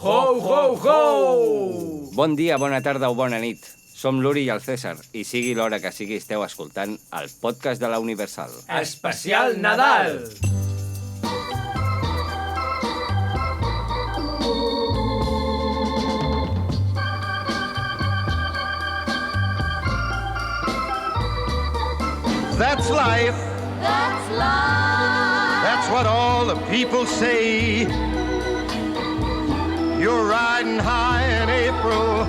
Ho, ho, ho! Bon dia, bona tarda o bona nit. Som l'Uri i el César, i sigui l'hora que sigui esteu escoltant el podcast de la Universal. Especial Nadal! That's life. That's life. That's what all the people say. You're riding high in April,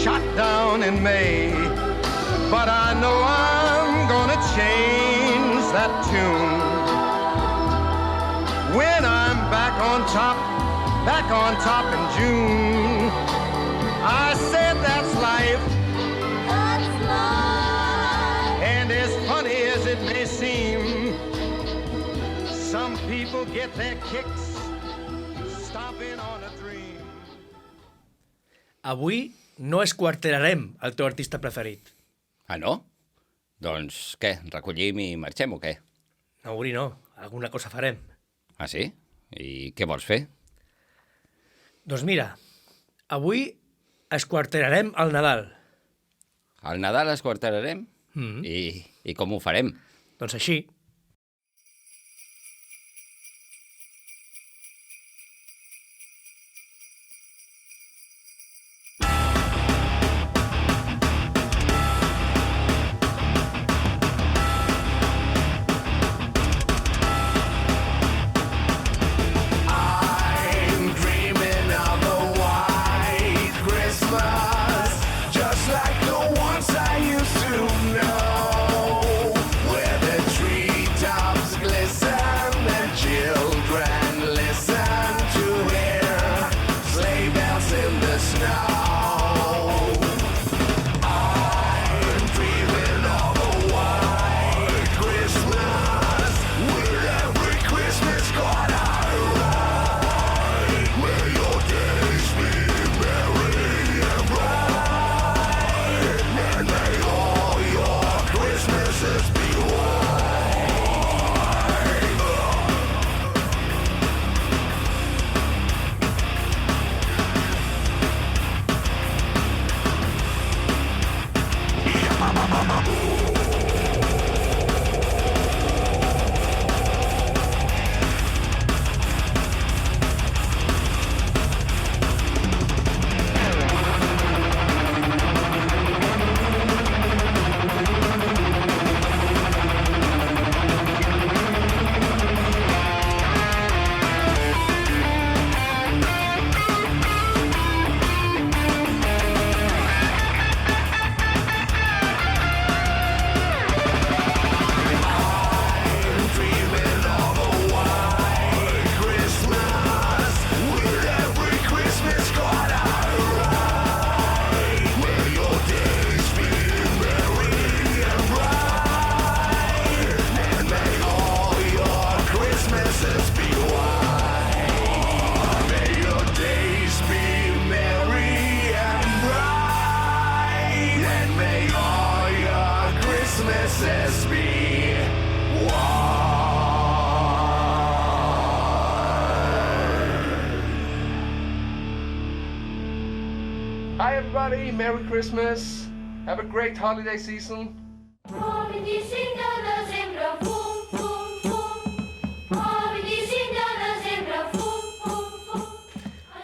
shot down in May. But I know I'm gonna change that tune. When I'm back on top in June. I said that's life. That's life. And as funny as it may seem, some people get their kicks stomping on a dream. Avui no esquarterarem el teu artista preferit. Ah, no? Doncs què, recollim i marxem o què? No, Uri, no. Alguna cosa farem. Ah, sí? I què vols fer? Doncs mira, avui esquarterarem el Nadal. Al Nadal esquarterarem? I com ho farem? Doncs així. Hi everybody, Merry Christmas. Have a great holiday season. Al 25 de desembre, fum, fum, fum. Al 25 de desembre, fum, fum,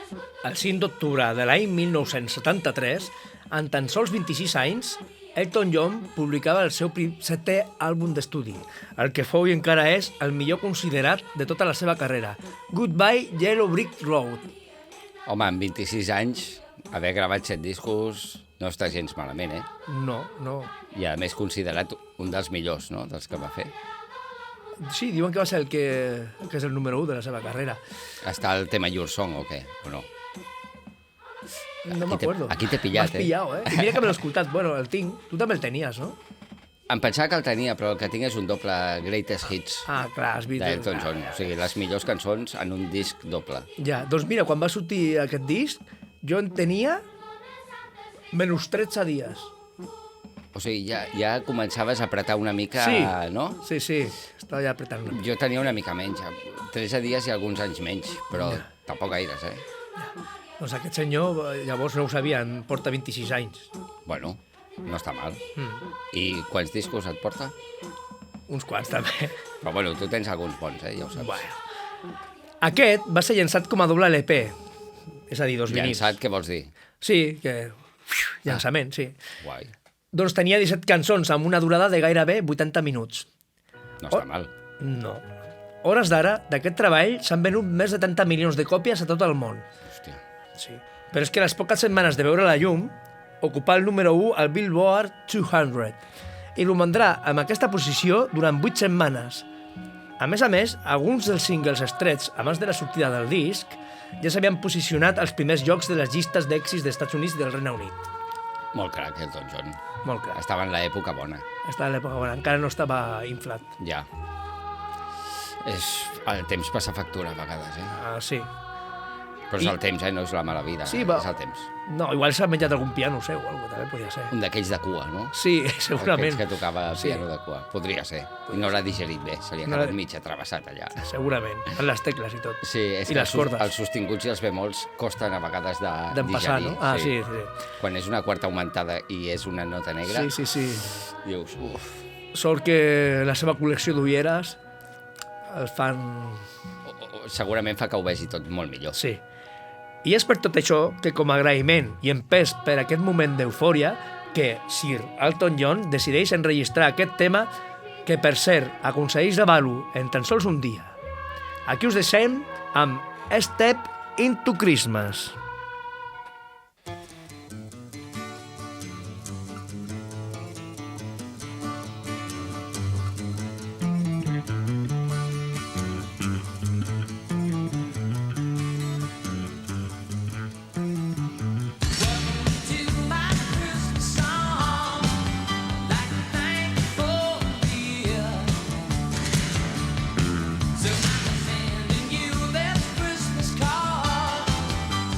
fum. El 5 d'octubre de l'any 1973, en tan sols 26 anys, Elton John publicava el seu setè àlbum d'estudi, el que fou i encara és el millor considerat de tota la seva carrera, Goodbye Yellow Brick Road. Home, amb 26 anys, haver gravat 7 discos no està gens malament, eh? No. I a més considerat un dels millors, no?, dels que va fer. Sí, diuen que va ser el que és el número 1 de la seva carrera. Està el tema Your Song o què? O no? No m'acuerdo. Aquí t'he pillat, M'has pillat, eh? I mira que me l'he escoltat. Bueno, el tinc. Tu també el tenies, no? Em pensava que el tenia, però el que tinc és un doble Greatest Hits Ah, clar, has vist. d'Elton John. O sigui, les millors cançons en un disc doble. Ja, doncs mira, quan va sortir aquest disc, jo en tenia menys 13 dies. O sigui, ja començaves a apretar una mica, Sí. no? Sí, estava ja apretant una mica. Jo tenia una mica menys, 13 dies i alguns anys menys, però tampoc gaires, eh? Doncs aquest senyor, llavors no ho sabien, porta 26 anys. Bueno, no està mal. I quants discos et porta? Uns quants, també. Però bueno, tu tens alguns bons, ja ho saps. Bueno. Aquest va ser llançat com a doble LP, és a dir, 2 vinils. Llançat, què vols dir? Sí, que... llançament, sí. Guai. Doncs tenia 17 cançons amb una durada de gairebé 80 minuts. No està mal. No. Hores d'ara, d'aquest treball, s'han venut més de 30 milions de còpies a tot el món. Hòstia. Sí. Però és que a les poques setmanes de veure la llum, ocupà el número 1 al Billboard 200 i romandrà amb aquesta posició durant 8 setmanes. A més, alguns dels singles estrets abans de la sortida del disc ja s'havien posicionat als primers llocs de les llistes d'èxits dels Estats Units i del Regne Unit. Molt crac, Elton John. Molt clar. Estava en l'època bona. Estava a l'època bona, encara no estava inflat. Ja. El temps passa factura a vegades, Sí. Però és el temps, no és la mala vida. Sí, és el temps. No, igual s'ha menjat algun piano seu o alguna cosa, també podria ser. Un d'aquells de cua, no? Sí, segurament. Aquells que tocava piano de cua. Podria ser. I no l'ha digerit bé, se li ha quedat mig atrevessat allà. Segurament, amb les tecles i tot. Sí, és I que les cordes. els sostinguts i els bemols costen a vegades de D'empassar, digerir. no? Sí. Quan és una quarta augmentada i és una nota negra, Sí. dius, uf. Sort que la seva col·lecció d'ulleres el fan... Segurament fa que ho vegi tot molt millor. Sí. I és per tot això que, com a agraïment i empès per aquest moment d'eufòria, que Sir Elton John decideix enregistrar aquest tema que, per cert, aconsegueix gravar-lo en tan sols un dia. Aquí us deixem amb Step into Christmas.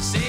Say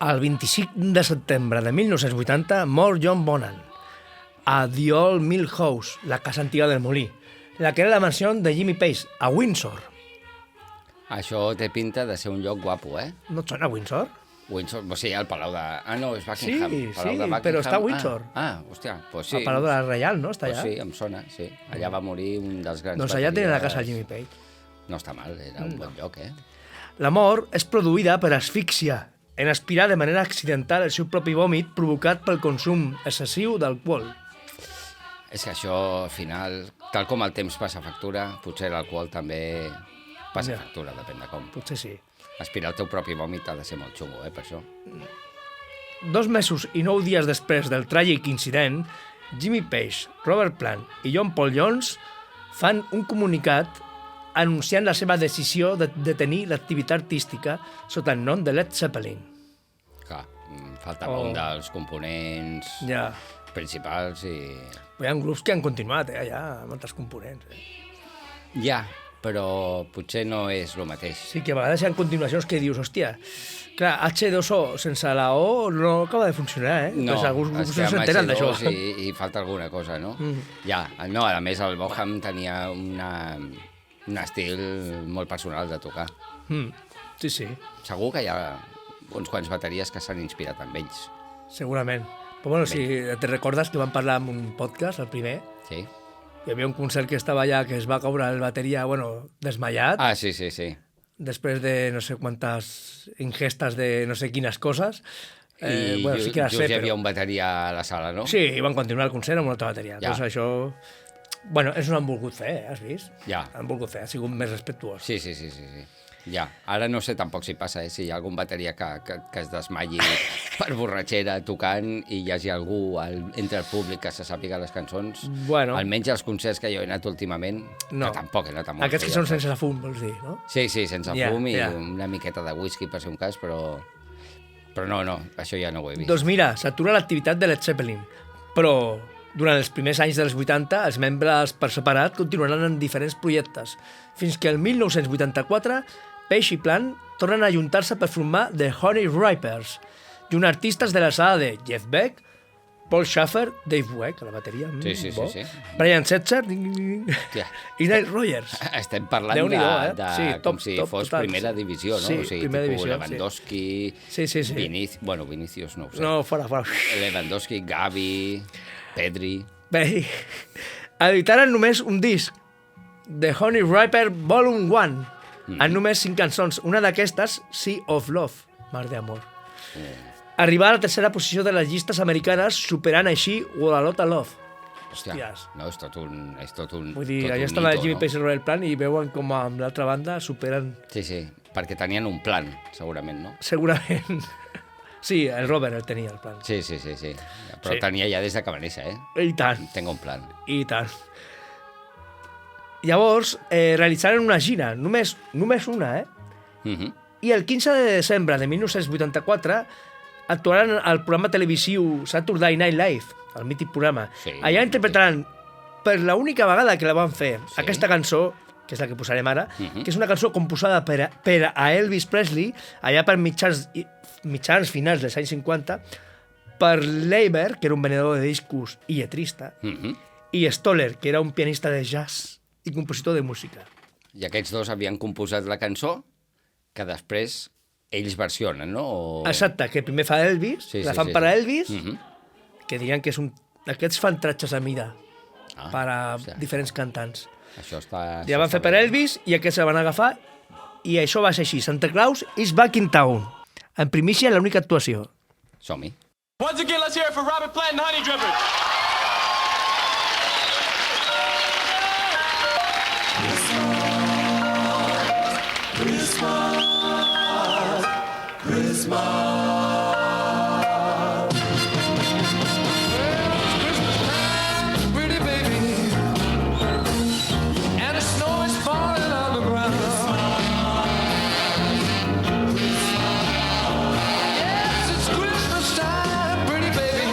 El 25 de setembre de 1980 mor John Bonham a The Old Mill House, la casa antiga del molí, la que era la mansió de Jimmy Page, a Windsor. Això té pinta de ser un lloc guapo, eh? No et sona Windsor? Windsor, o sigui, el Palau de... Ah, no, és Buckingham. Sí, Palau sí, de Buckingham. però està a Windsor. Hòstia, doncs sí. El Palau de la Reial, no? Està Pues allà. sí, em sona, sí. Allà va morir un dels grans Doncs allà tenen la bateries. casa de Jimmy Page. No està mal, era un bon lloc, eh? La mort és produïda per asfíxia, en aspirar de manera accidental el seu propi vòmit provocat pel consum excessiu d'alcohol. És que això, al final, tal com el temps passa factura, potser l'alcohol també passa Ja. factura, depèn de com. Potser sí. Aspirar el teu propi vòmit ha de ser molt xungo, per això. 2 mesos i 9 dies després del tràgic incident, Jimmy Page, Robert Plant i John Paul Jones fan un comunicat anunciant la seva decisió de tenir l'activitat artística sota el nom de Led Zeppelin. Clar, faltava un dels components Ja. principals i... Hi ha grups que han continuat, allà, amb altres components. Ja, però potser no és el mateix. Sí, que a vegades hi ha continuacions que dius, hòstia, clar, H2O sense la O no acaba de funcionar, eh? No, Pues alguns grups no estem s'enteren d'això. H2 i falta alguna cosa, no? Ja, no, a més el Bonham tenia un estil molt personal de tocar. Sí, sí, Segur que hi ha uns quants bateries que s'han inspirat amb ells. segurament. Però bueno, si te recordes que vam parlar en un podcast, el primer, Sí? hi havia un concert que estava allà que es va caure el bateria, bueno, desmaiat, Ah, sí, sí, sí. després de no sé quantes ingestes de no sé quines coses. I Bueno, sí que era just ser, hi havia però... un bateria a la sala, no? Sí, i van continuar el concert amb una altra bateria. Ja. Doncs això... Bueno, ells no han volgut fer, has vist? Ja. Han volgut fer, ha sigut més respectuós. Sí, sí, sí, sí, sí. Ja, ara no sé tampoc si passa, si hi ha algun bateria que es desmatlli per borratxera tocant i hi hagi algú entre el públic que se sàpiga les cançons. Bueno. Almenys els concerts que jo he anat últimament, No. que tampoc he anat a molts. Aquests que són sense fum, vols dir, no? Sí, sí, sense Ja, fum i ja. una miqueta de whisky per ser un cas, però no, això ja no ho he vist. Doncs mira, s'atura l'activitat de Led Zeppelin, però durant els primers anys dels 80 els membres per separat continuaran en diferents projectes, fins que el 1984 Page i Plant tornen a ajuntar-se per formar The Honey Ripers, i un artistes de l'alçada de Jeff Beck, Paul Shaffer, Dave Weck, a la bateria, Sí, sí, bo, sí, sí. Brian Setzer i Hòstia. Nile Rodgers. Estem parlant Déu-n'hi-do, de Sí, com si fos total. primera divisió, no? Sí, O sigui, primera tipus divisió, Lewandowski, Sí, sí, sí. Vinicius, no ho sé. No, fora. Lewandowski, Gavi, Pedri... Bé, editaren només un disc, The Honey Riper Volume 1, amb només 5 cançons. Una d'aquestes, Sea of Love, Mar d'Amor. Arribar a la tercera posició de les llistes americanes, superant així What a Lot of Love. Hòstia, Hòsties. no, és tot un Vull dir, tot allà un està la de mito, Jimmy no? Page i Robert Plant i veuen com amb l'altra banda superen Sí, sí, perquè tenien un plan, segurament, no? segurament... Sí, el Robert el tenia, el plan. Sí. Però Sí. tenia ja des de que va néixer, eh? I tant. Tengo un plan. I tant. Llavors, realitzaren una gira, només una, I el 15 de desembre de 1984 actuaran al programa televisiu Saturday Night Live, el mític programa. Sí, Allà mític. interpretaran, per l'única vegada que la van fer, Sí. aquesta cançó, que és la que posarem ara, que és una cançó composada per a Elvis Presley, allà per mitjans finals dels anys 50, per Leiber, que era un venedor de discos i lletrista, i Stoller, que era un pianista de jazz i compositor de música. I aquests dos havien composat la cançó que després ells versionen, no? O... Exacte, que primer fa Elvis, Sí, la sí, fan sí, per a sí. Elvis, que dirien que és un... Aquests fan tratges a mida per a hòstia. diferents cantants. Això està... Ja van fer per Elvis i aquests la van agafar i això va ser així. Santa Claus is back in town. En primícia, l'única actuació. Som-hi. Once again, let's hear it for Robert Plant and Honey Drippers. Pretty baby, and the snow is falling on the ground. Yes, it's Christmas time, pretty baby.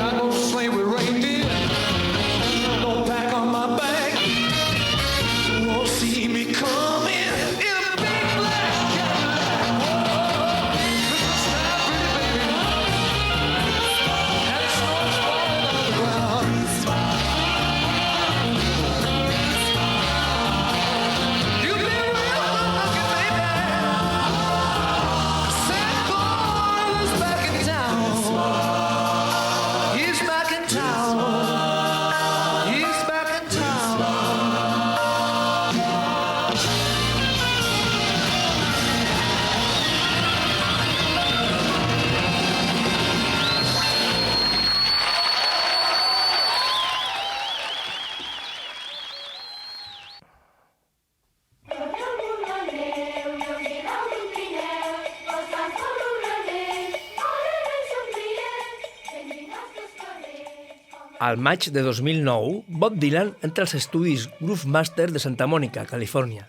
I go sleigh with reindeer, no pack on my back. You won't see me coming in a big black Cadillac. Whoa, Christmas time, pretty baby, and the snow's falling on the ground. You've been real lucky, baby. Santa Claus is back in town. He's back in town. He's back in town. Al maig de 2009, Bob Dylan entra als estudis Groove Master de Santa Mònica, Califòrnia.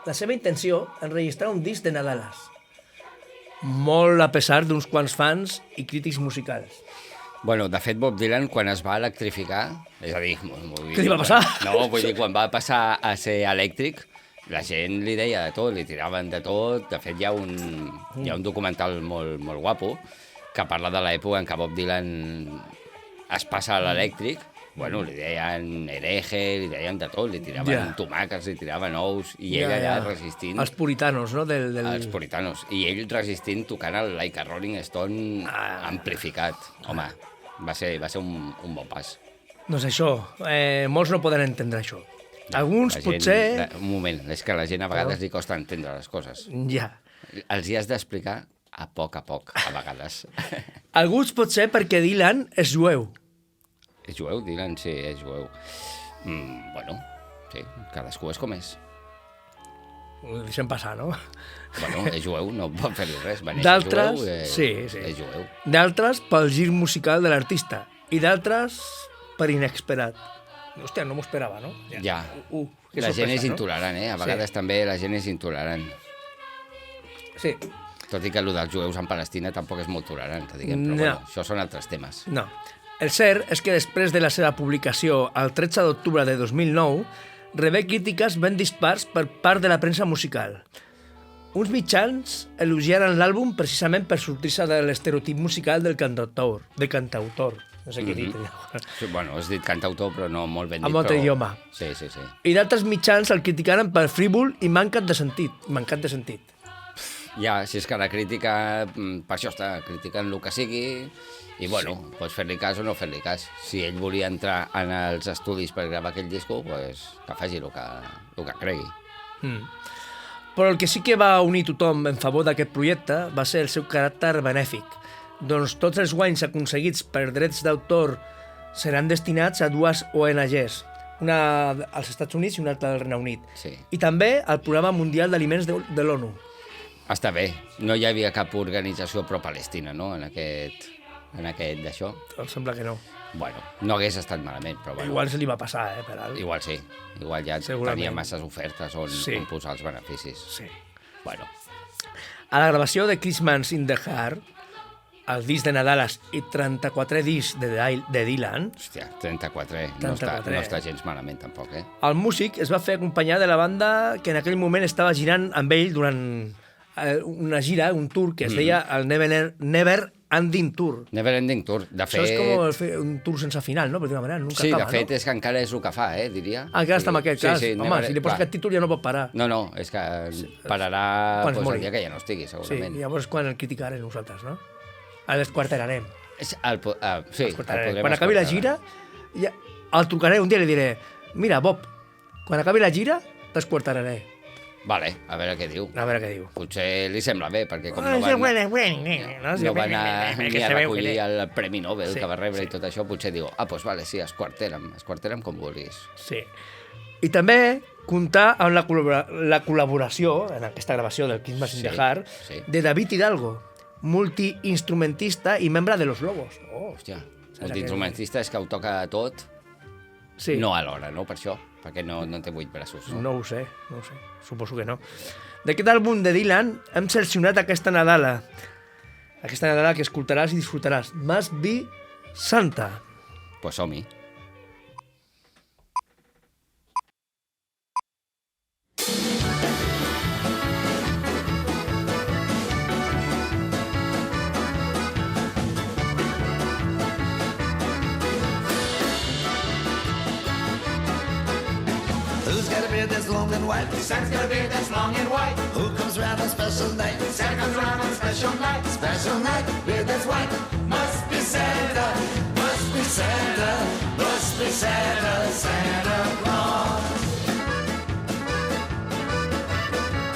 La seva intenció, enregistrar un disc de Nadales. Molt a pesar d'uns quants fans i crítics musicals. Bueno, de fet, Bob Dylan, quan es va electrificar, és a dir... Què li va passar? No, vull dir, quan va passar a ser elèctric, la gent li deia de tot, li tiraven de tot. De fet, hi ha un documental molt, molt guapo que parla de l'època en què Bob Dylan es passa a l'elèctric. Bueno, li deien hereje, li deien de tot, li tiraven tomàquets, li tiraven ous, i ell allà resistint... Els puritanos, no? Els puritanos. I ell resistint, tocant el Like a Rolling Stone amplificat. Home, va ser un bon pas. Doncs això, molts no poden entendre això. Alguns La gent, potser... Un moment, és que a la gent a vegades li costa entendre les coses. Ja. Els hi has d'explicar a poc, a vegades. Alguns potser perquè Dylan és jueu. És jueu, Dylan, sí, és jueu. Bueno, sí, cadascú és com és. Ho deixem passar, no? Bueno, és jueu, no pot fer-li res. Va néixer D'altres, jueu, sí. És jueu. D'altres pel gir musical de l'artista. I d'altres per inesperat. Hòstia, no m'ho esperava, no? Ja. Que La sorpresa, gent és no? intolerant, A vegades també la gent és intolerant. Sí. Tot i que allò dels jueus en Palestina tampoc és molt tolerant, que diguem, però No. bueno, això són altres temes. No. El cert és que després de la seva publicació el 13 d'octubre de 2009 rebé crítiques ben dispars per part de la premsa musical. Uns mitjans elogiaren l'àlbum precisament per sortir-se de l'estereotip musical del cantautor. No sé què dir. Sí, bueno, has dit cantautor, però no molt ben dit. Amb altre idioma. Sí. I d'altres mitjans el criticaren per frívol i mancat de sentit. Ja, si és que la crítica, per això està, criticant el que sigui, i bueno, pots fer-li cas o no fer-li cas. Si ell volia entrar en els estudis per gravar aquell disco, pues, que faci el que cregui. Però el que sí que va unir tothom en favor d'aquest projecte va ser el seu caràcter benèfic. Doncs tots els guanys aconseguits per drets d'autor seran destinats a dues ONGs, una als Estats Units i una altra al Regne Unit. Sí. I també al Programa Mundial d'Aliments de l'ONU. Està bé. No hi havia cap organització pro-palestina, no?, en aquest d'això. Em sembla que no. Bueno, no hagués estat malament, però bueno. Igual se li va passar, per alt. Igual sí. Igual ja Segurament. tenia masses ofertes on posar els beneficis. Sí. Bueno, A la gravació de Christmas in the Heart, el disc de Nadal i 34 discs de Dylan, hòstia, 34, 34. No està gens malament tampoc, eh? el músic es va fer acompanyar de la banda que en aquell moment estava girant amb ell durant una gira, un tour que es deia el Never Ending Tour. Never Ending Tour. De Això és fet... com un tour sense final, no? Per dir-ho manera, nunca Sí, acaba, de fet, no? és que encara és el que fa, diria. Encara està en aquest cas. Home, Never- si li poses clar. aquest títol ja no pot parar. No, és que pararà Quan es pues, mori. el dia que ja no estigui, Sí, segurament. llavors quan el criticarem nosaltres, no? A l'esquarterarem. Sí, el podrem Quan acabi la gira, ja, el trucaré un dia i li diré mira, Bob, quan acabi la gira, t'esquarteraré. Vale, a veure què diu. A veure què diu. Potser li sembla bé, perquè com No no va anar va ni a recollir el Premi Nobel que va rebre i tot això, potser diu, doncs vale, sí, esquartera'm com vulguis. Sí. I també comptar amb la col·laboració en aquesta gravació del Christmas in the Heart de David Hidalgo, multiinstrumentista i membre de Los Lobos. Oh, Hòstia, multiinstrumentista és que ho toca tot, sí. no alhora, no? Per això, perquè no té 8 braços. No ho sé. Suposo que no. D'aquest àlbum de Dylan hem seleccionat aquesta Nadala que escoltaràs i disfrutaràs. Must Be Santa. Pues som-hi. Who's got a beard that's long and white? Santa's got a beard that's long and white. Who comes round on special night? Santa comes around on a special night. Special night. Beard that's white. Must be Santa. Must be Santa. Must be Santa. Santa Claus.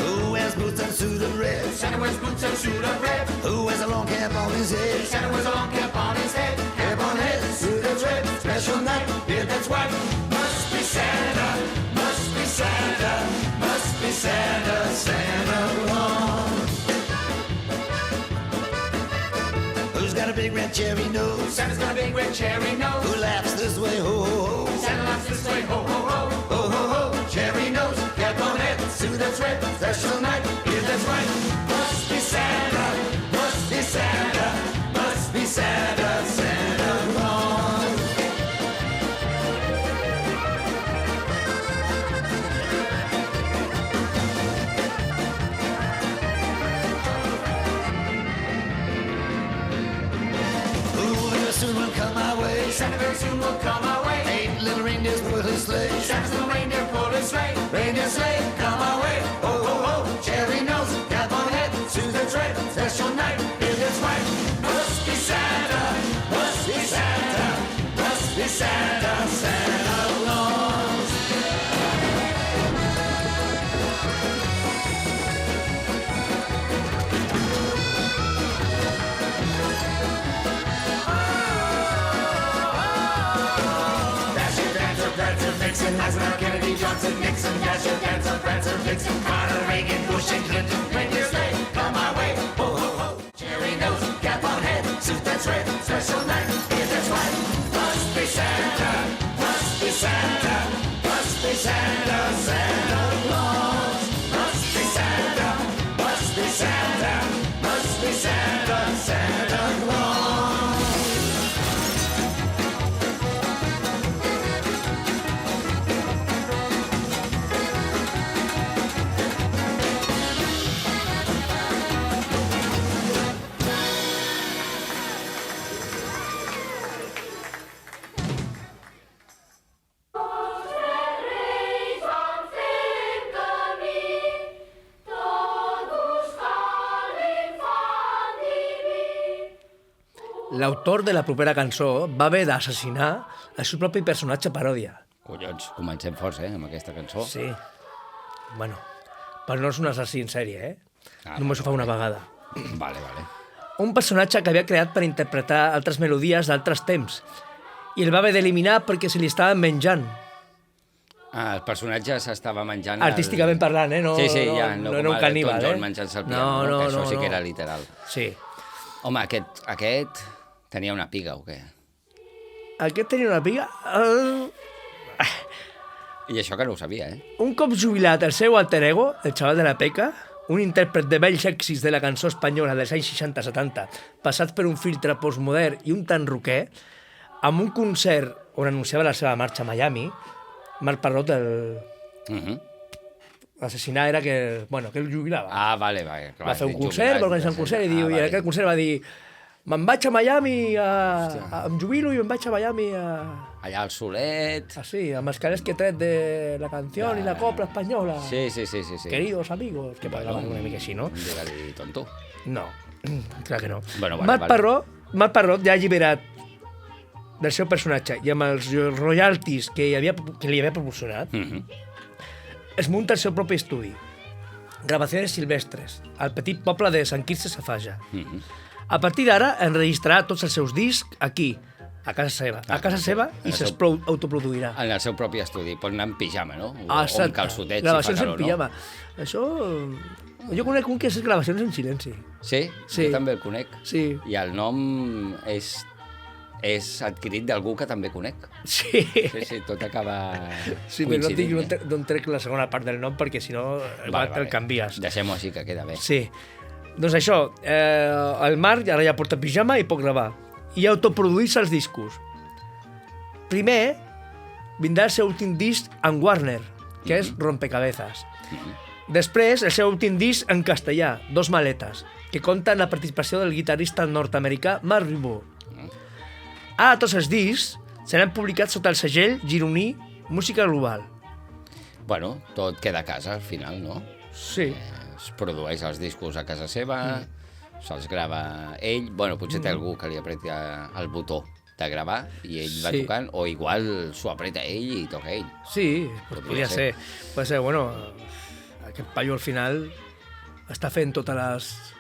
Who wears boots and suit of red? Santa wears boots and suit of red. Who wears a long cap on his head? Santa wears a long cap on his head. Cap on head, suit that's red. Special night. Beard that's white. Must be Santa. Must be Santa. Must be Santa. Santa Claus. Who's got a big red cherry nose? Santa's got a big red cherry nose. Who laughs this way? Ho, ho, ho. Santa laughs this way. Ho, ho, ho. Ho, ho, ho. Cherry nose. Cap on head. Suit that's red. Special night. Beard that's white. Must be Santa. Must be Santa. Must be Santa. Santa Claus. Who very soon will come my way? Santa very soon will come our way. 8 little reindeers pull his sleigh. Santa's little reindeer pulled his sleigh. Reindeer sleigh, come our way. Ho, ho, ho. Cherry nose, cap on head. Suit that's red. Special night. Beard that's white. Must be Santa. Must be Santa. Must be Santa. Santa Claus. Dasher, Dancer, Prancer, Vixen, Eisenhower, Kennedy, Johnson, Nixon, Dasher, Dancer, Prancer, Vixen, Carter, Reagan, Bush, and Clinton, reindeer sleigh, come our way, ho, ho, ho, cherry nose, cap on head, suit that's red, special night, beard that's white, must be Santa, must be Santa, must be Santa, Santa Claus, must be Santa, must be Santa, must be Santa, Santa Claus. Reis van fent camí, tot buscant l'infant diví. L'autor de la propera cançó va haver d'assassinar el seu propi personatge paròdia. Collons, comencem forts, amb aquesta cançó. Sí. Bueno, però no és un assassí en sèrie, Només ho fa una vegada. Vale. Un personatge que havia creat per interpretar altres melodies d'altres temps i el va haver d'eliminar perquè se li estaven menjant. El personatge s'estava menjant... Artísticament parlant, eh? No, sí, ja, no era un caníbal, Elton John menjant-se el piano, No, que això sí no. que era literal. Sí. Home, aquest tenia una piga, o què? Aquest tenia una piga... I això que no ho sabia, eh? Un cop jubilat el seu alter ego, el xaval de la Peca, un intèrpret de vells èxits de la cançó espanyola dels anys 60-70, passats per un filtre postmodern i un tant roquer, amb un concert on anunciava la seva marxa a Miami, Marc Parrot, l'assassinar era que el jubilava. Ah, vale. Clar, Va fer un concert, va organitzar un concert i diu, i en aquest concert va dir me'n vaig a Miami, em jubilo i me'n vaig a Miami allà al solet... sí, amb els calés que he tret de la canció i la copla espanyola. Sí. Queridos amigos, que parlaven una mica així, no? Digue-li tonto. No, clar que no. Bueno, Marc Parrot ja alliberat del seu personatge i amb els royalties que li havia proporcionat, es munta el seu propi estudi. Gravacions silvestres, al petit poble de Sant Quirze Safaja. A partir d'ara enregistrarà tots els seus discs aquí, a casa seva, i s'autoproduirà. En el seu propi estudi. Pot anar en pijama, no? O Exacte. amb calçotets, Gravacions si fa calor, en pijama. Això... Jo conec un que és gravacions en silenci. Sí? Sí. Jo també el conec. Sí. I el nom és adquirit d'algú que també conec. Sí. Sí, tot acaba Sí, però no et dic coincidint. d'on trec la segona part del nom, perquè si no te'l canvies. Deixem-ho així, que queda bé. Sí. Doncs això, el Marc ara ja porta pijama i pot gravar. I autoproduir-se els discos. Primer, vindrà el seu últim disc en Warner, que és Rompecabezas. Després, el seu últim disc en castellà, Dos maletes, que compta amb la participació del guitarrista nord-americà Marc Ribot. Ara tots els discs seran publicats sota el segell gironí Música Global. Bueno, tot queda a casa, al final, no? Sí. Es produeix els discos a casa seva, se'ls grava ell... Bueno, potser té algú que li apreti el botó de gravar i ell va tocant, o igual s'ho apreta ell i toca ell. Sí, podria ser. Pot ser, bueno, aquest paio al final està fent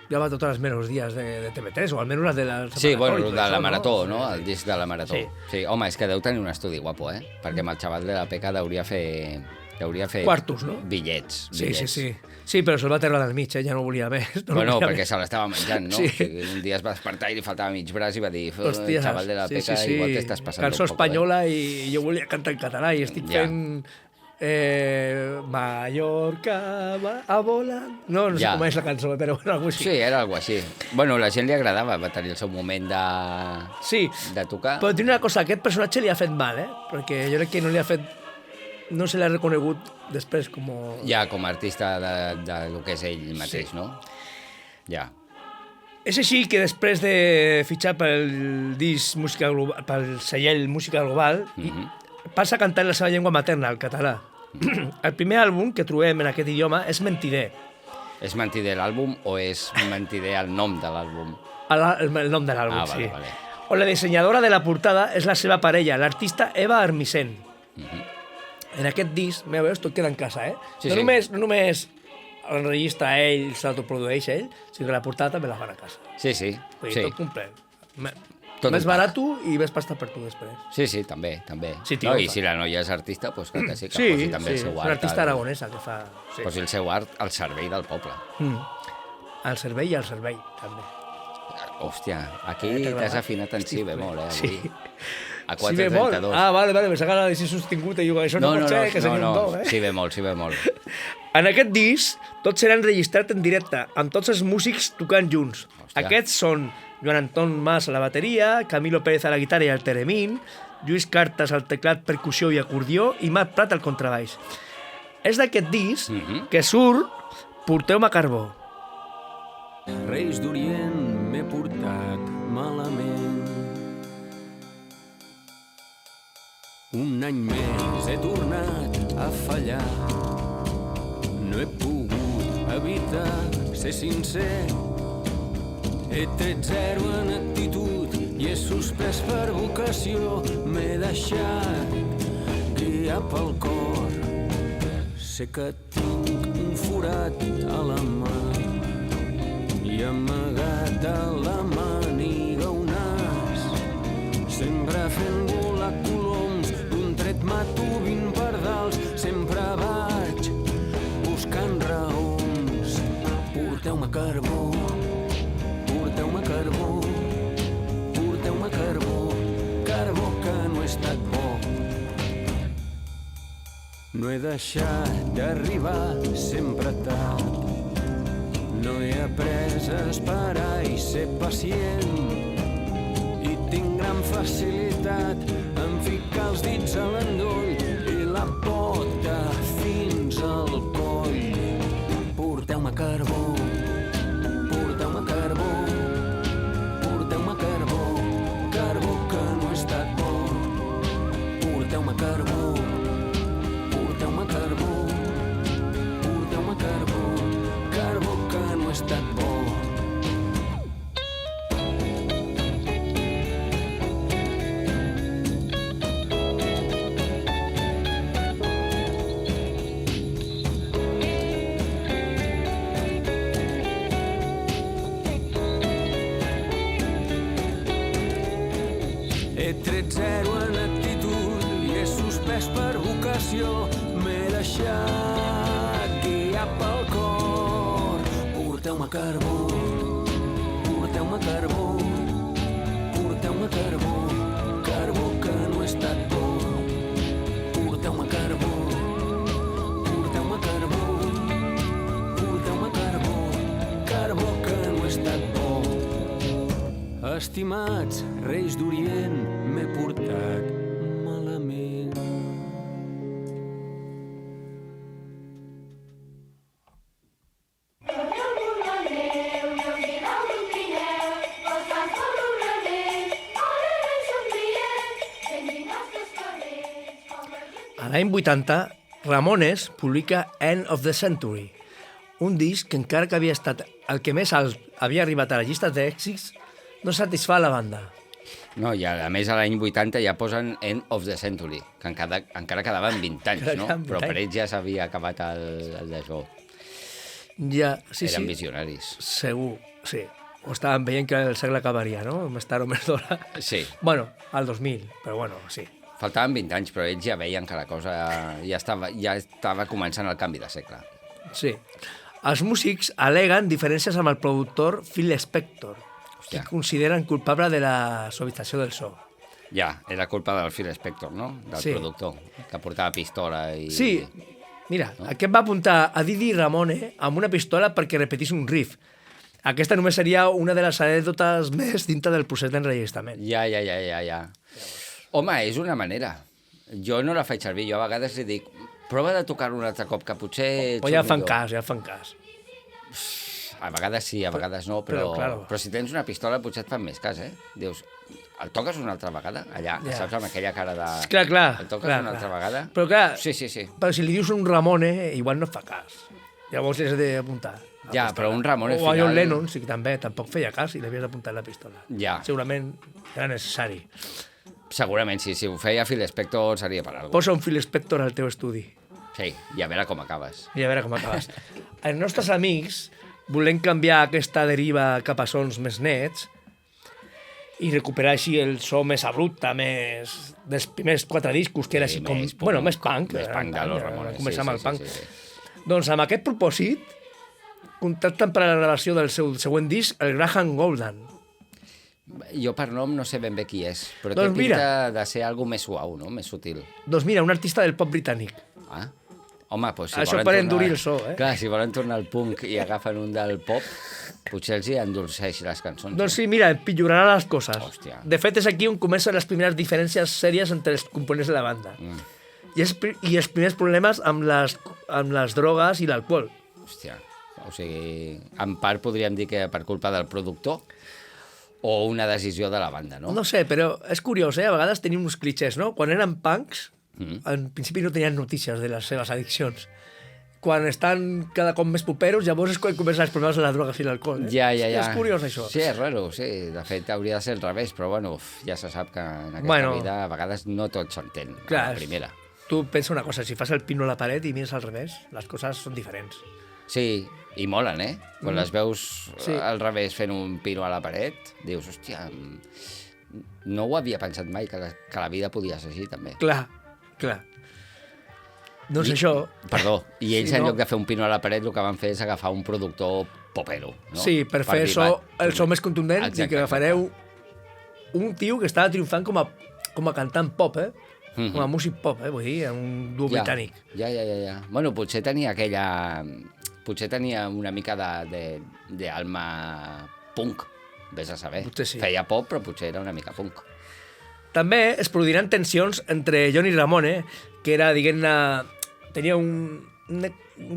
grava totes les melodies de TV3, o almenys les de la Sí, bueno, Marató, de la Marató, no? Sí. El disc de la Marató. Sí, home, és que deu tenir un estudi guapo, perquè amb el xaval de la Peca deuria fer quartos, no? Bitllets. Sí. Sí, però se'l va terrar del mig, ja no volia més. Bueno, perquè se l'estava menjant, no? Sí. O sigui, un dia es va despertar i li faltava mig braç i va dir, Hòsties, xaval de la Peca, igual t'estàs passant cançó un poc. espanyola i jo volia cantar en català i estic fent... Mallorca a volar... No sé com és la cançó, però bueno, algo així. Sí, era algo així. Bueno, la gent li agradava, va tenir el seu moment de tocar. Però tinc una cosa, aquest personatge li ha fet mal, perquè jo crec que no li ha fet... No se l'ha reconegut després com... Ja, com a artista de lo que és ell mateix, no? Ja. És així que després de fitxar pel disc Música Global, pel segell Música Global, passa a cantar en la seva llengua materna, el català. El primer àlbum que trobem en aquest idioma és Mentider. És Mentider l'àlbum o és Mentider el nom de l'àlbum? El nom de l'àlbum, vale, sí. Vale. On la dissenyadora de la portada és la seva parella, l'artista Eva Armisen. En aquest disc, mira, veus, tot queda en casa, Sí, no només l'enregistra ell, s'autoprodueix ell, sinó que la portada també la fan a casa. Sí. Vull dir, tot complet. Tot més un pack. barat i més pasta per tu després. Sí, també. Sí, tio, no, I si la noia és artista, doncs que sí, que posi també el seu és art. una artista aragonesa que fa... Sí. Posi el seu art al servei del poble. Al servei i al servei, també. Hòstia, aquí t'has afinat en si bemol, avui. Sí. A Si bemol. 4.32. Vale, me saca la de si sostingut i diu, això no pot ser, que seria un do, Si bemol. En aquest disc, tot serà enregistrat en directe, amb tots els músics tocant junts. Hòstia. Aquests són Joan Anton Mas a la bateria, Camilo Pérez a la guitarra i al teremín, Lluís Cartas al teclat, percussió i acordió i Marc Prat al contrabaix. És d'aquest disc que surt Porteu-me carbó. Reis d'Orient m'he portat malament. Un any més he tornat a fallar. No he pogut evitar ser sincer. He tret 0 en actitud i he suspès per vocació. M'he deixat guiar pel cor. Sé que tinc un forat a la mà i amagat a la màniga un as. Sempre fent volar coloms, d'un tret mato 20 pardals, sempre carbó, porteu-me carbó, porteu-me carbó, carbó que no he estat bo. No he deixat d'arribar sempre tard, no he après a esperar i ser pacient, i tinc gran facilitat en ficar els dits a l'endoll i la pota fins al coll. Porteu-me carbó, porteu-me carbó, porteu-me carbó, carbó que no he estat bo. Porteu-me carbó, porteu-me carbó, porteu-me carbó, carbó que no he estat bo. He tret 0 en actitud i he suspès per vocació. M'he deixat guiar pel cor. Porteu-me carbó, porteu-me carbó, porteu-me carbó, carbó que no he estat bo. Porteu-me carbó, porteu-me carbó, porteu-me carbó, carbó que no he estat bo. Estimats reis d'Orient, m'he portat malament. A l'any 80, Ramones publica End of the Century, un disc que encara que havia estat el que més alt havia arribat a les llistes d'èxits, no satisfà la banda. No, i a més a l'any 80 ja posen End of the Century, que encara quedaven 20 anys, no? Quedaven 20 Però per anys. ells ja s'havia acabat el d'això. Ja, sí, Eren sí, visionaris. segur, sí. O estaven veient que el segle acabaria, no? Més tard o més d'hora. Sí. Bueno, al 2000, però bueno, sí. Faltaven 20 anys, però ells ja veien que la cosa ja estava començant el canvi de segle. Sí. Els músics aleguen diferències amb el productor Phil Spector, que Hòstia. consideren culpable de la suavització del so. Ja, era culpa del Phil Spector, no? Del Sí. productor, que portava pistola i... Sí, mira, aquest va apuntar a Didi Ramone amb una pistola perquè repetís un riff. Aquesta només seria una de les anècdotes més dintre del procés d'enregistrament. Ja. Home, és una manera. Jo no la faig servir, jo a vegades li dic prova de tocar-lo un altre cop, que potser... O ja fan cas, ja fan cas. A vegades sí, a vegades no, però, claro. però si tens una pistola potser et fan més cas, eh? Dius, el toques una altra vegada, allà, Ja. saps, amb aquella cara de... Clar. El toques clar, una altra clar. vegada? Però clar, Sí. però si li dius un Ramone, igual no et fa cas. Llavors li has d'apuntar. la Ja, pistola. però un Ramone O a final- John Lennon, sí que també, tampoc feia cas i li havies d'apuntar la pistola. Ja. Segurament era necessari. Segurament sí, si ho feia Phil Spector seria per alguna cosa. Posa un Phil Spector al teu estudi Sí, i a veure com acabes. i a veure com acabes. Els nostres amics volem canviar aquesta deriva cap a sons més nets i recuperar així el so més abrupte, més dels primers 4 discos, que era Sí, així com... més punk, Bueno, més punk. més punk de los Ramones, Començar amb el punk. sí. Doncs amb aquest propòsit, contacten per a la gravació del seu següent disc el Graham Golden. Jo per nom no sé ben bé qui és, però Doncs té pinta mira. de ser algo més suau, no? Més sutil. Doncs mira, un artista del pop britànic. Ah. Home, doncs si Això volen per tornar... endurir el so, eh? Clar, si volen tornar al punk i agafen un del pop, potser els hi endolceix les cançons. Doncs sí, mira, empitjorarà les coses. Hòstia. De fet, és aquí on comencen les primeres diferències sèries entre els components de la banda. I els primers problemes amb les drogues i l'alcohol. Hòstia, o sigui, en part podríem dir que per culpa del productor o una decisió de la banda, no? No sé, però és curiós, eh? A vegades tenim uns clichés, no? Quan eren punks, en principi no tenien notícies de les seves addiccions. Quan estan cada cop més poperos, llavors és quan comencen els problemes de les drogues i l'alcohol. Eh? Ja. És curiós, això. Sí, és raro, sí. De fet, hauria de ser al revés, però bueno, ja se sap que en aquesta Bueno. vida a vegades no tot s'entén a Clar, la primera. Tu pensa una cosa, si fas el pino a la paret i mires al revés, les coses són diferents. Sí, i molen, eh? Quan les veus Sí. al revés fent un pino a la paret, dius, hòstia, no ho havia pensat mai, que la vida podia ser així, també. Clar. Doncs això... Perdó, i ells Sí, en no? lloc de fer un pino a la paret el que van fer és agafar un productor popero, no? Sí, per fer dir, el so més contundent i que agafareu un tio que estava triomfant com a cantant pop, com a músic pop, vull dir, un duo britànic. Ja. Bueno, potser tenia aquella... Potser tenia una mica d'alma punk, vés a saber. Potser sí. Feia pop, però potser era una mica punk. També es produiran tensions entre Johnny Ramone, que era, diguem-ne, tenia un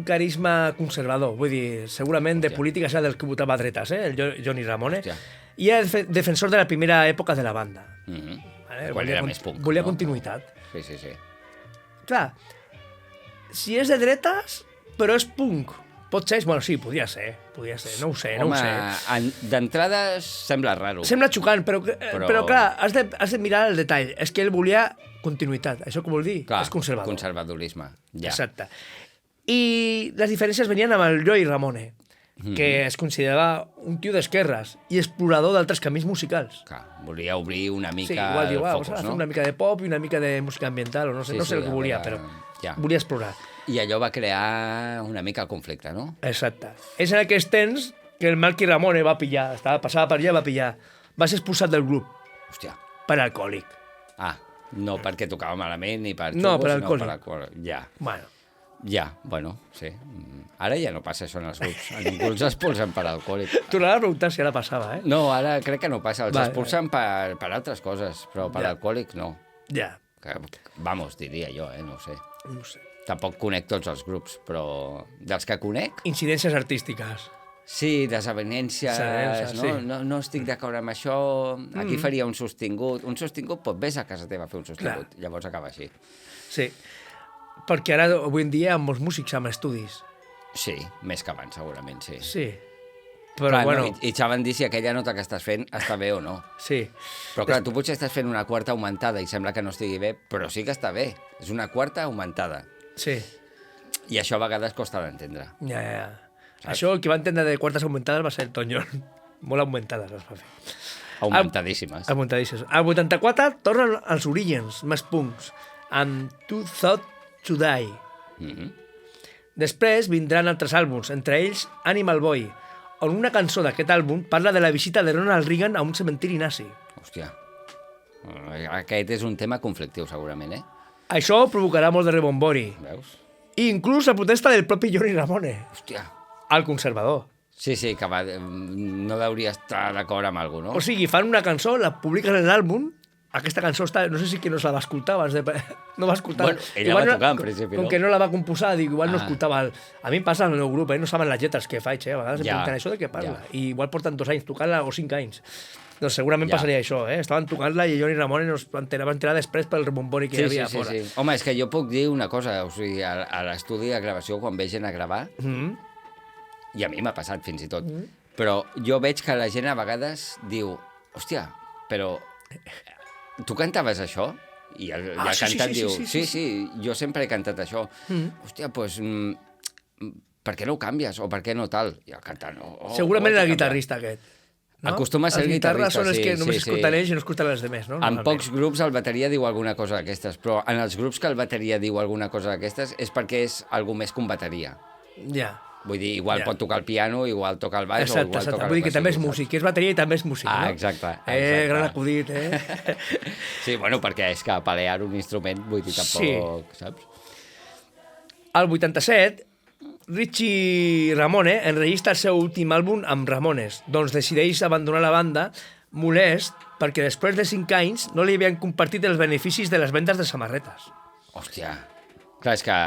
carisma conservador, vull dir, segurament de política era del que votava a dretes, el Johnny Ramone, Hòstia. i era defensor de la primera època de la banda. Quan Volia era més punk. Volia no? continuïtat. Sí. Clar, si és de dretes, però és punk, pot ser, bueno, sí, podria ser, no ho sé. D'entrada sembla raro. Sembla xocant, però clar, has de mirar el detall. És que ell volia continuïtat. Això què vol dir? Clar, és conservador. conservadorisme. Ja. Exacte. I les diferències venien amb el Joey Ramone, que es considerava un tio d'esquerres i explorador d'altres camins musicals. Clar, volia obrir una mica Sí, igual diu, el vamos a focus, fer no? una mica de pop i una mica de música ambiental, o no sé, Sí, no sé sí, el que volia, a però veure, ja. volia explorar. I allò va crear una mica el conflicte, no? Exacte. És en aquests temps que el Marky Ramone va pillar, passava per allà, va pillar. Va ser expulsat del grup Hòstia. per alcohòlic. Ah, no perquè tocava malament ni per No, xungos, per sinó alcohòlic. per alcohol. Bueno, Ja, bueno, sí. Ara ja no passa això en els grups. En els grups expulsen per alcohòlic. tornarà a preguntar si ara passava, No, ara crec que no passa. Els Vale, expulsen per altres coses, però per Ja. alcohòlic no. Ja, Vamos, diria jo, no ho sé. no sé. Tampoc conec tots els grups, però dels que conec, Incidències artístiques. sí, desavenències, Desavenències, no? sí. No estic d'acord amb això, aquí faria un sostingut. Un sostingut, pot vés a casa teva a fer un sostingut, llavors acaba així. Sí. Perquè ara, avui en dia, hi ha molts músics amb estudis. Sí, més que abans, segurament, sí. Sí. Però, Clar, bueno, no, I xaven dir si aquella nota que estàs fent està bé o no. sí. Però clar, tu potser estàs fent una quarta augmentada i sembla que no estigui bé, però sí que està bé. És una quarta augmentada. Sí. I això a vegades costa d'entendre. Ja. Això, el que va entendre de quartes augmentades va ser el Ton John. Molt augmentades les va fer. Augmentadíssimes. Augmentadíssimes. Al 84 tornen als orígens, més punks, amb Two Thought to Die. Després vindran altres àlbums, entre ells Animal Boy, on una cançó d'aquest àlbum parla de la visita de Ronald Reagan a un cementiri nazi. Hòstia. Aquest és un tema conflictiu, segurament, eh? Això provocarà molt de rebombori. Veus? I inclús la protesta del propi Johnny Ramone, Hòstia. el conservador. Sí, que no hauria estar d'acord amb algú, no? O sigui, fan una cançó, la publiquen en l'àlbum, aquesta cançó està... No sé si que no se la va escoltar abans de... No va escoltar... Bueno, ella Igual va tocar, en principi, com no? que no la va composar, dic, igual no escoltava... A mi em passa en el meu grup, no saben les lletres que faig, a vegades em Ja, pregunten això de què parla. ja. I igual porten 2 anys tocant-la o 5 anys. Doncs segurament Ja. passaria això, Estaven tocant-la i Johnny Ramone no es va enterar després pel rebombori que hi havia fora. Sí. Home, és que jo puc dir una cosa, o sigui, a l'estudi de gravació, quan ve gent a gravar, i a mi m'ha passat fins i tot, però jo veig que la gent a vegades diu, hòstia, però tu cantaves això? I el cantant diu, sí, jo sempre he cantat això. Hòstia, doncs, per què no ho canvies? O per què no tal? I el cantant, Segurament era el canviar. guitarrista aquest. No? Acostuma a ser el Les guitarres guitarrista, són els que sí, només sí. escolten ells i no escolten les demés, no? En Normalment. pocs grups el bateria diu alguna cosa d'aquestes, però en els grups que el bateria diu alguna cosa d'aquestes és perquè és algú més que un bateria. Ja. Vull dir, igual Ja. pot tocar el piano, igual toca el baix, o igual Exacte. toca Vull dir que també és sigui, músic, que és bateria i també és músic, Ah, no? exacte. Gran acudit, eh? Sí, bueno, perquè és que palear un instrument, vull dir, tampoc, saps? Al 87, Richie Ramone enregistra el seu últim àlbum amb Ramones, doncs decideix abandonar la banda molest perquè després de 5 anys no li havien compartit els beneficis de les vendes de samarretes. Hòstia. Clar, és que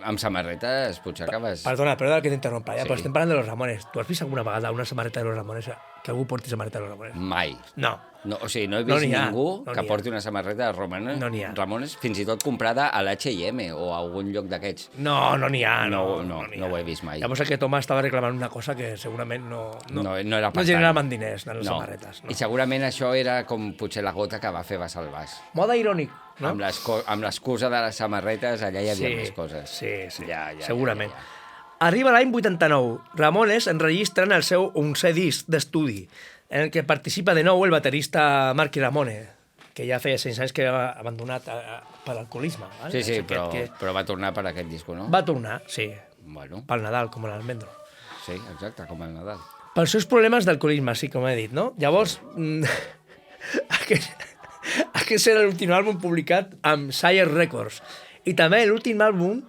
amb samarretes potser acabes... Perdona que t'interrompa, Sí. però estem parlant de los Ramones. Tu has vist alguna vegada una samarreta de los Ramones? Que algú porti samarreta de los Ramones? Mai. No. No, o sigui, no he No vist n'hi ha, ningú no que n'hi ha. porti una samarreta de Ramones, No n'hi ha. Ramones, fins i tot comprada a l'H&M o a algun lloc d'aquests. No n'hi ha. No n'hi ha. ho he vist mai. Llavors aquest home estava reclamant una cosa que segurament No era no per generaven diners, les samarretes. I segurament això era com potser la gota que va fer vessar el vas. Moda irònic, no? Amb l'excusa de les samarretes, allà hi havia més coses. Sí, Ja, segurament. ja. Arriba l'any 89. Ramones enregistren el seu 11è disc d'estudi, en el que participa de nou el baterista Marky Ramone. que ja feia 6 anys que havia abandonat per alcoholisme. Vale? Sí, És però, aquest però va tornar per aquest disco, no? Va tornar, sí, Bueno, pel Nadal, com l'Almendro. sí, exacte, com el Nadal. Pels seus problemes d'alcoholisme, sí, com he dit, no? Llavors, aquest serà l'últim àlbum publicat amb Sire Records i també l'últim àlbum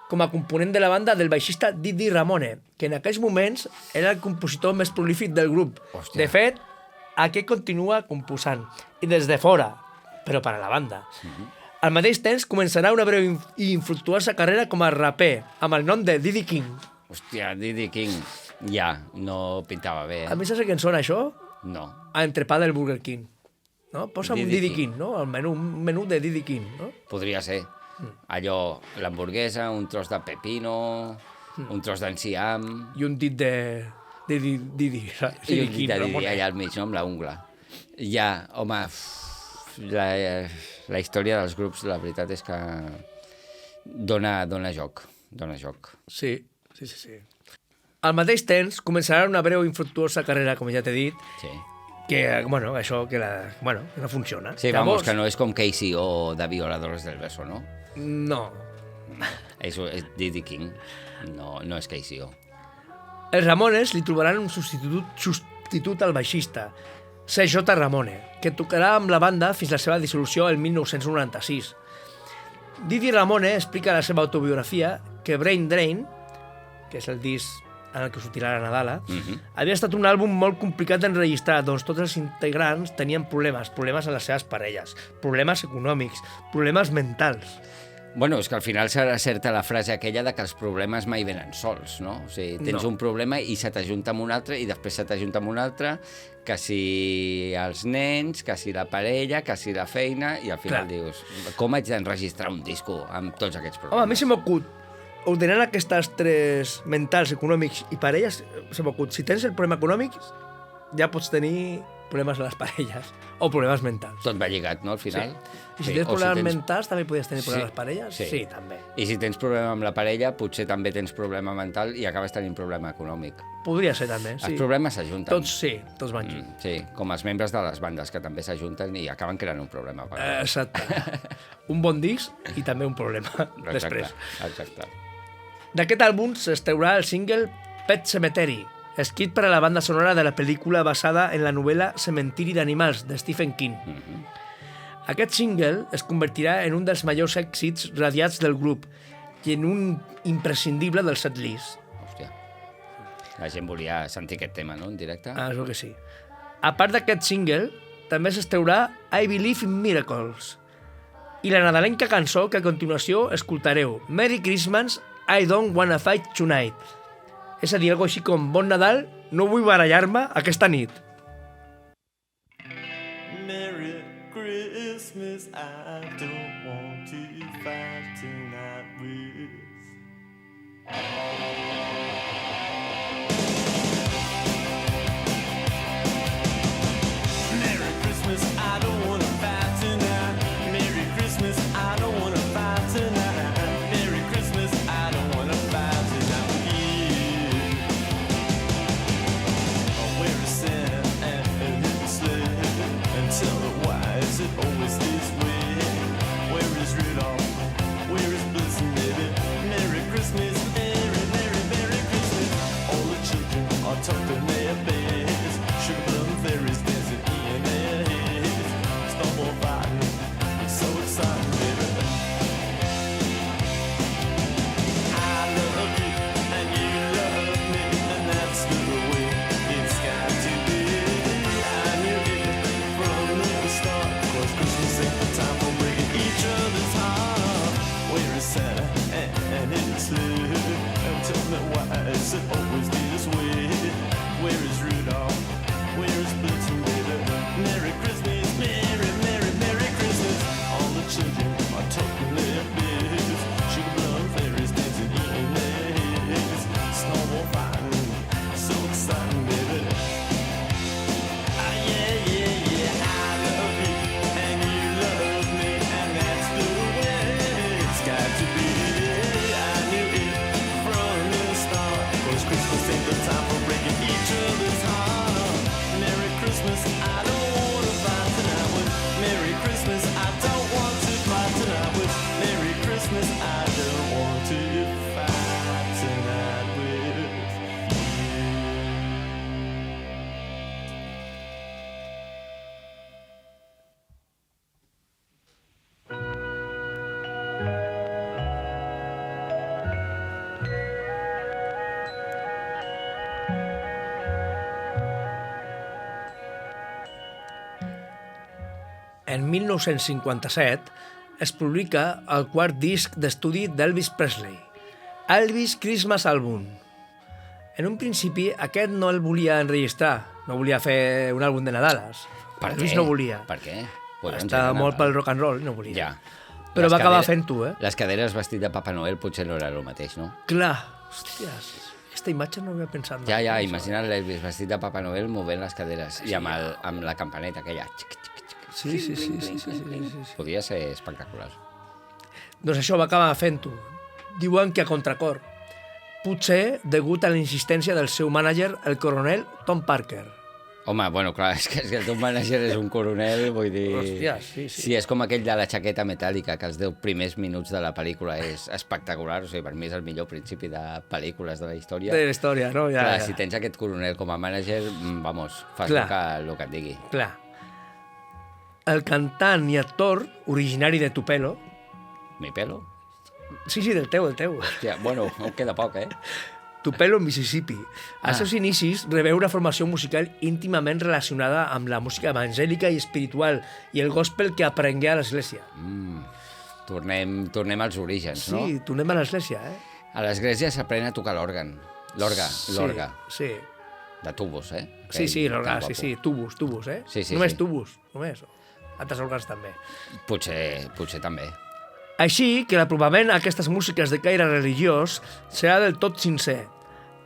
com a component de la banda del baixista Didi Ramone, que en aquells moments era el compositor més prolífic del grup. Hòstia. De fet, aquest continua composant, i des de fora, però per a la banda. Al mateix temps començarà una breu i infructuosa carrera com a raper, amb el nom de Didi King. Hòstia, Didi King, ja, no pintava bé, A mi saps què em sona això? No. A entrepà del Burger King. No? Posa un Didi Didi King. King, no? El menú, un menú de Didi King, no? Podria ser. Allò, l'hamburguesa, un tros de pepino, un tros d'enciam I un dit de Didi i Didi un dit King de Didi Ramone. allà al mig, no?, amb la ungla. Ja, home, la història dels grups, la veritat és que dona joc, dona joc. Sí. Al mateix temps, començarà una breu i infructuosa carrera, com ja t'he dit, Sí. que, bueno, això que no funciona. Sí, vamos, que no és com Casey o de Violadores del Beso, no? No. És Didi King, no és Casey o. Els Ramones li trobaran un substitut al baixista, CJ Ramone, que tocarà amb la banda fins la seva dissolució el 1996. Didi Ramone explica a la seva autobiografia que Brain Drain, que és el disc en el que sortirà la Nadala, havia estat un àlbum molt complicat d'enregistrar, doncs tots els integrants tenien problemes en les seves parelles, problemes econòmics, problemes mentals. Bueno, és que al final serà certa la frase aquella de que els problemes mai venen sols, no? O sigui, tens No. un problema i se t'ajunta amb un altre i després se t'ajunta amb un altre, que si els nens, que si la parella, que si la feina, i al final Clar. dius, com haig d'enregistrar un disco amb tots aquests Home, a problemes? mi se m'acut, ordenant aquestes tres mentals, econòmics i parelles, se m'acut, si tens el problema econòmic, ja pots tenir problemes a les parelles, o problemes mentals. Tot va lligat, no, al final? I si tens o problemes mentals, també podries tenir problemes a les Sí, parelles? sí. Sí, també. I si tens problema amb la parella, potser també tens problema mental i acabes tenint problema econòmic. Podria ser també, sí. Els problemes s'ajunten. Tots van junts. Sí, com els membres de les bandes, que també s'ajunten i acaben creant un problema. a vegades. Exacte. Un bon disc i també un problema després. Exacte. D'aquest àlbum s'extraurà el single Pet Cemetery, escrit per a la banda sonora de la pel·lícula basada en la novel·la Cementiri d'animals, de Stephen King. Aquest single es convertirà en un dels majors èxits radiats del grup i en un imprescindible del setlist. Hòstia. La gent volia sentir aquest tema, no?, en directe. Ah, es veu que sí. A part d'aquest single, també s'extraurà I Believe in Miracles i la nadalenca cançó que a continuació escoltareu, Merry Christmas, I Don't Wanna Fight Tonight. És a dir, algo així com Bon Nadal, no vull barallar-me aquesta nit. Merry Christmas, I don't want to fight tonight with. Merry Christmas, I don't want to fight tonight. Merry Christmas, I don't want to fight tonight. Merry Christmas, I don't want to fight tonight with you. Where is Santa and his sled? And tell me why is it always this way? Where is Rudolph? Where is Blitzen, baby? Merry Christmas, Merry, Merry, en 1957, es publica el quart disc d'estudi d'Elvis Presley, Elvis Christmas Album. En un principi, aquest no el volia enregistrar, no volia fer un àlbum de Nadales. Elvis no volia. Per què? Estava molt pel rock and roll, no volia. Ja. Però va acabar fent-ho, Les caderes vestit de Papa Noel potser no era el mateix, no? Clar, hòsties, aquesta imatge no havia pensat mai. Ja, imagina't l'Elvis vestit de Papa Noel movent les caderes i amb la campaneta aquella. Sí. Podia ser espectacular. Doncs això va acabar fent-ho. Diuen que a contracor. Potser degut a la insistència del seu mànager, el coronel Tom Parker. Home, bueno, clar, és que el teu mànager és un coronel, vull dir... Hòstia, sí. Sí, és com aquell de la xaqueta metàl·lica, que els 10 primers minuts de la pel·lícula és espectacular, o sigui, per mi és el millor principi de pel·lícules de la història. De la història, no? Clar, si tens aquest coronel com a mànager, vamos, fas el que et digui. Clar. El cantant i actor, originari de Tupelo... Mi pelo? Sí, del teu. Hòstia, bueno, em queda poc, Tupelo, Mississippi. Als seus inicis rebé una formació musical íntimament relacionada amb la música evangèlica i espiritual i el gospel que aprengué a l'església. Tornem als orígens, no? Sí, tornem a l'església, A l'església s'aprèn a tocar l'òrgan. L'orga. Sí. De tubos, Sí, l'orga, sí. Tubos, Sí, només tubos, només. Altres òrgans també. Potser també. Així que l'apropament a aquestes músiques de caire religiós serà del tot sincer,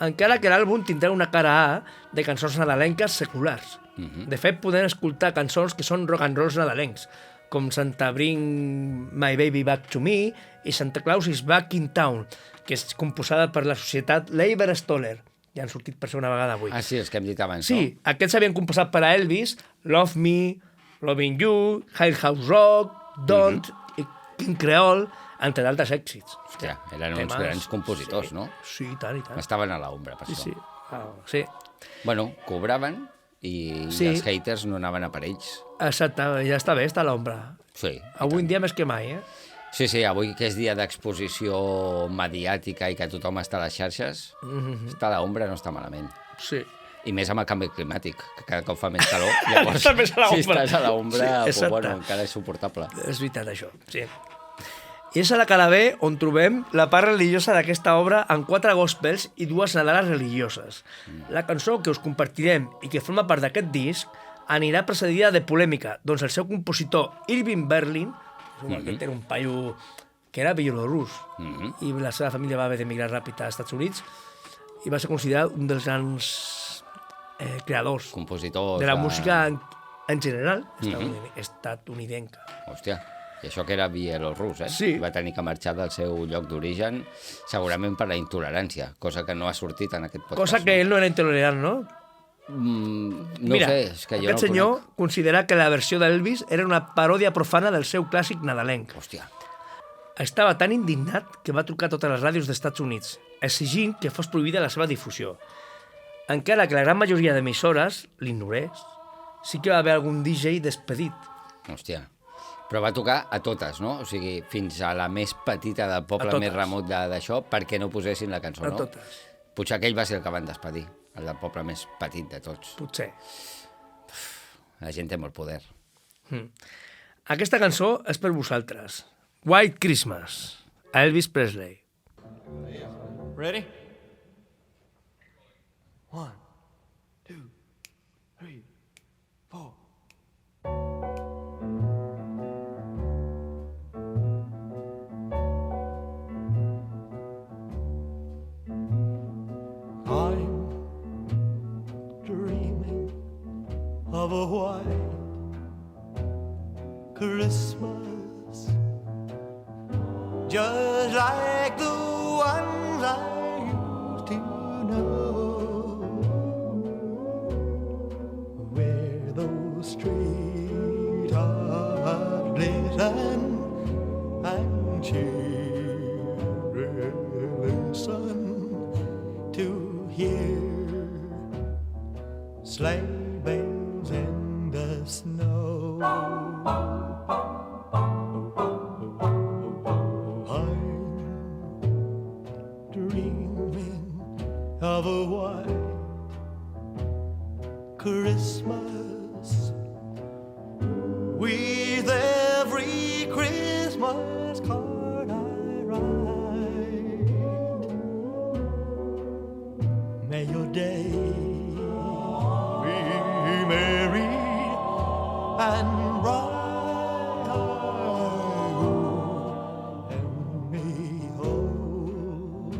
encara que l'àlbum tindrà una cara A de cançons nadalenques seculars. De fet, podem escoltar cançons que són rock and rolls nadalencs, com Santa Bring My Baby Back to Me i Santa Claus is Back in Town, que és composada per la societat Leiber Stoller. Ja han sortit per segona vegada avui. Ah, sí, els que hem dit abans, Sí, aquests s'havien composat per a Elvis, Love Me, Loving You, High House Rock, Don't, i King Creole, entre d'altres èxits. Hòstia, eren uns grans compositors, no? Sí, i tant. Estaven a l'ombra, per això. Sí. Bueno, cobraven i els haters no anaven a per ells. Exacte, ja està bé, està a l'ombra. Sí. Avui en dia més que mai, Sí, avui que és dia d'exposició mediàtica i que tothom està a les xarxes, estar a l'ombra no està malament. Sí. I més amb el canvi climàtic, que cada cop fa més calor. Llavors, si estàs a l'ombra, sí, bueno, encara és suportable. És veritat, això, sí. I és a la cara B on trobem la part religiosa d'aquesta obra en 4 gospels i 2 nadales religioses. La cançó que us compartirem i que forma part d'aquest disc anirà precedida de polèmica, doncs el seu compositor Irving Berlin, que era un paio que era bielorús, i la seva família va haver d'emigrar ràpid als Estats Units i va ser considerat un dels grans creadors compositors de la música en general estatunidenca. Hòstia, i això que era bielorús, Sí. Va tenir que marxar del seu lloc d'origen segurament per la intolerància, cosa que no ha sortit en aquest podcast. Cosa que ell no era intolerant, no? No sé, és que jo no aquest senyor considera que la versió d'Elvis era una paròdia profana del seu clàssic nadalenc. Hòstia. Estava tan indignat que va trucar a totes les ràdios dels Estats Units, exigint que fos prohibida la seva difusió. Encara que la gran majoria d'emissores l'ignorés, sí que va haver algun DJ despedit. Hòstia. Però va tocar a totes, no? O sigui, fins a la més petita del poble més remot d'això, perquè no posessin la cançó, no? A totes. Potser aquell va ser el que van despedir, el del poble més petit de tots. Potser. La gent té molt poder. Aquesta cançó és per vosaltres. White Christmas, Elvis Presley. Ready? 1, 2, 3, 4. I'm dreaming of a white Christmas, just like the ones I used to know, where those treetops glisten and children listen to hear sleigh bells in the snow. I'm dreaming of a white Christmas with postcard I write. May your day be merry and bright, and may all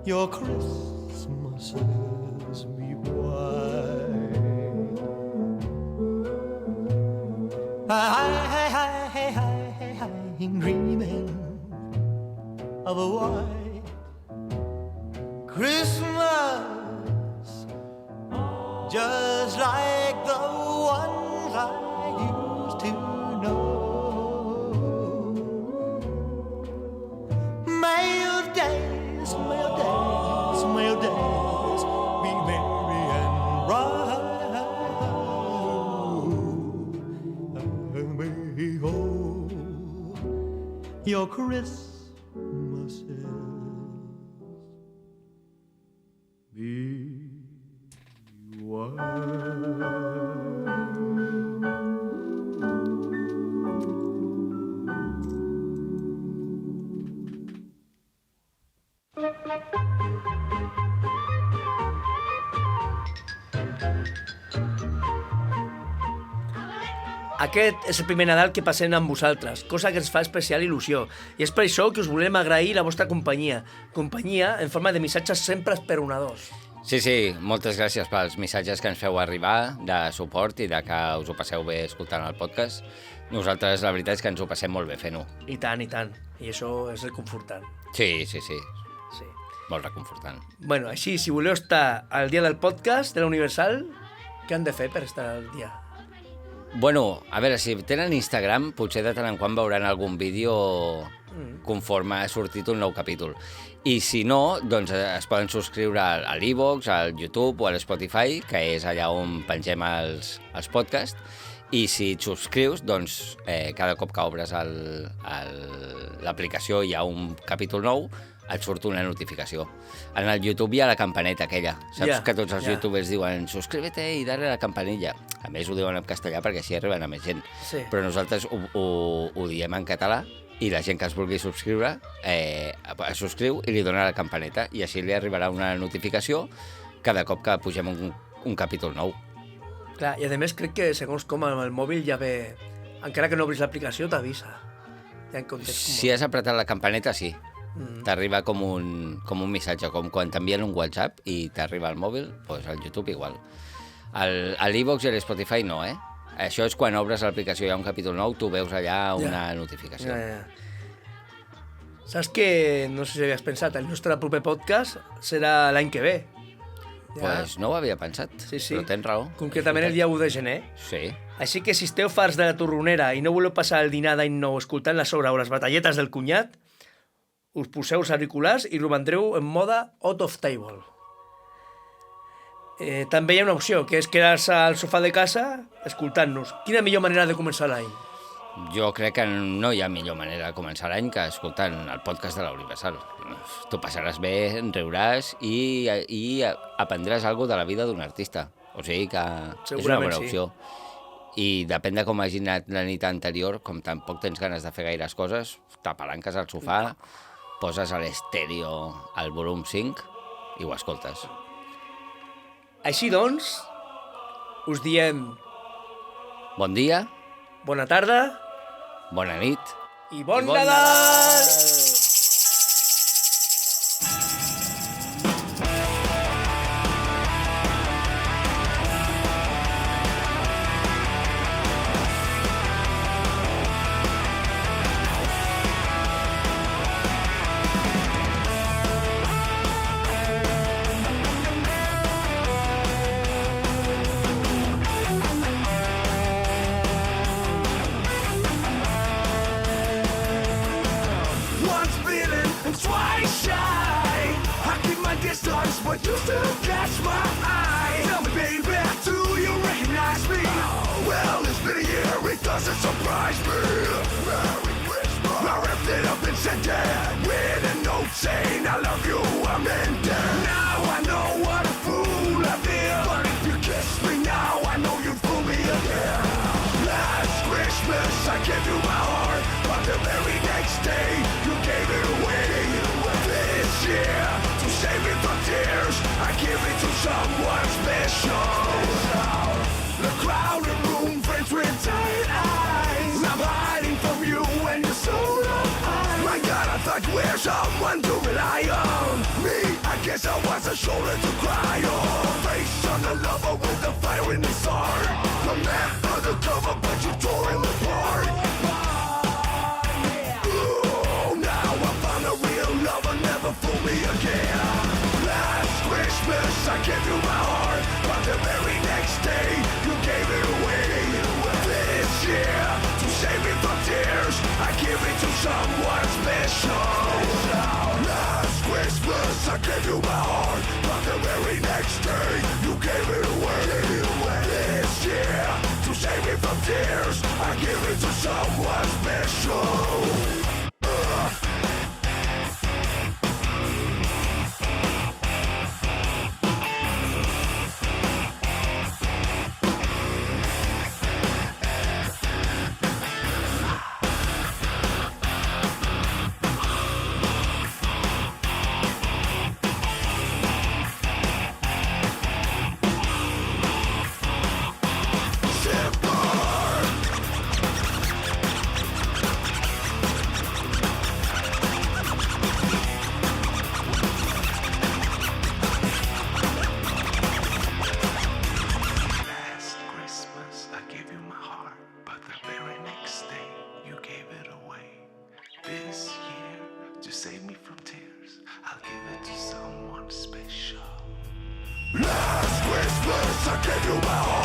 your Christmases be white. I'm dreaming of a white Christmas, just like the ones I used to know. May your days, may your days, may your days be merry and bright, and may all your Christmases be white. Aquest és el primer Nadal que passem amb vosaltres, cosa que ens fa especial il·lusió. I és per això que us volem agrair la vostra companyia. Companyia en forma de missatges sempre esperonadors. Sí, moltes gràcies pels missatges que ens feu arribar de suport i de que us ho passeu bé escoltant el podcast. Nosaltres, la veritat és que ens ho passem molt bé fent-ho. I tant, i tant. I això és reconfortant. Sí. Sí. Molt reconfortant. Bueno, així, si voleu estar al dia del podcast de la Universal, què han de fer per estar al dia? Bueno, a veure, si tenen Instagram, potser de tant en quant veuran algun vídeo conforme ha sortit un nou capítol. I si no, doncs es poden subscriure a l'Evox, al YouTube o a l'Spotify, que és allà on pengem els podcasts. I si et subscrius, doncs cada cop que obres l'aplicació hi ha un capítol nou, et surt una notificació. En el YouTube hi ha la campaneta aquella. Saps que tots els youtubers diuen suscríbete i dale a la campanilla. A més ho diuen en castellà perquè així arriben a més gent. Sí. Però nosaltres ho diem en català i la gent que es vulgui subscriure es subscriu i li dona la campaneta i així li arribarà una notificació cada cop que pugem un capítol nou. Clar, i a més crec que segons com amb el mòbil ja ve... Encara que no obris l'aplicació t'avisa. Ja en comptes com... Si has apretat la campaneta, sí. T'arriba com un missatge, com quan t'envien un WhatsApp i t'arriba al mòbil, doncs al YouTube igual. A l'Evox i a l'Spotify no, Això és quan obres l'aplicació i hi ha un capítol nou, tu veus allà una notificació. Saps que, no sé si havies pensat, el nostre proper podcast serà l'any que ve. Pues no ho havia pensat, però tens raó. Concretament el dia 1 de gener. Sí. Així que si esteu farts de la torronera i no voleu passar el dinar d'any nou escoltant la sobra o les batalletes del cunyat, us poseu els auriculars i romandreu en moda out of table. També hi ha una opció, que és quedar-se al sofà de casa escoltant-nos. Quina millor manera de començar l'any? Jo crec que no hi ha millor manera de començar l'any que escoltant el podcast de la Universal. Tu passaràs bé, riuràs i aprendràs alguna de la vida d'un artista. O sigui que és una bona opció. I depèn de com hagi anat la nit anterior, com tampoc tens ganes de fer gaires coses, t'apalanques al sofà, poses a l'estèreo al volum 5 i ho escoltes. Així doncs, us diem... Bon dia. Bona tarda. Bona nit. I bon Nadal! But you still catch my eye. Tell me, baby, do you recognize me? Well, it's been a year, it doesn't surprise me. Merry Christmas. I wrapped it up and sent it with a note saying I love you, I'm in there. Now I know what a fool I feel. But if you kiss me now, I know you'd fool me again. Last Christmas I gave you my heart, but the very day day you gave it away. This year, to save me from tears, I give it to someone special. The crowded room, friends with tired eyes. I'm hiding from you when you're so long. My God, I thought you were someone to rely on. Me, I guess I was a shoulder to cry on. Face on the lover with the fire in his heart. The man undercover, but you tore him apart. Oh, now I found a real lover, never fool me again. Last Christmas I gave you my heart, but the very next day you gave it away. This year, to save me from tears, I give it to someone special. Last Christmas I gave you my heart, but the very next day you gave it away. This year, to save me from tears, I give it to someone special. Last Christmas I gave you my heart.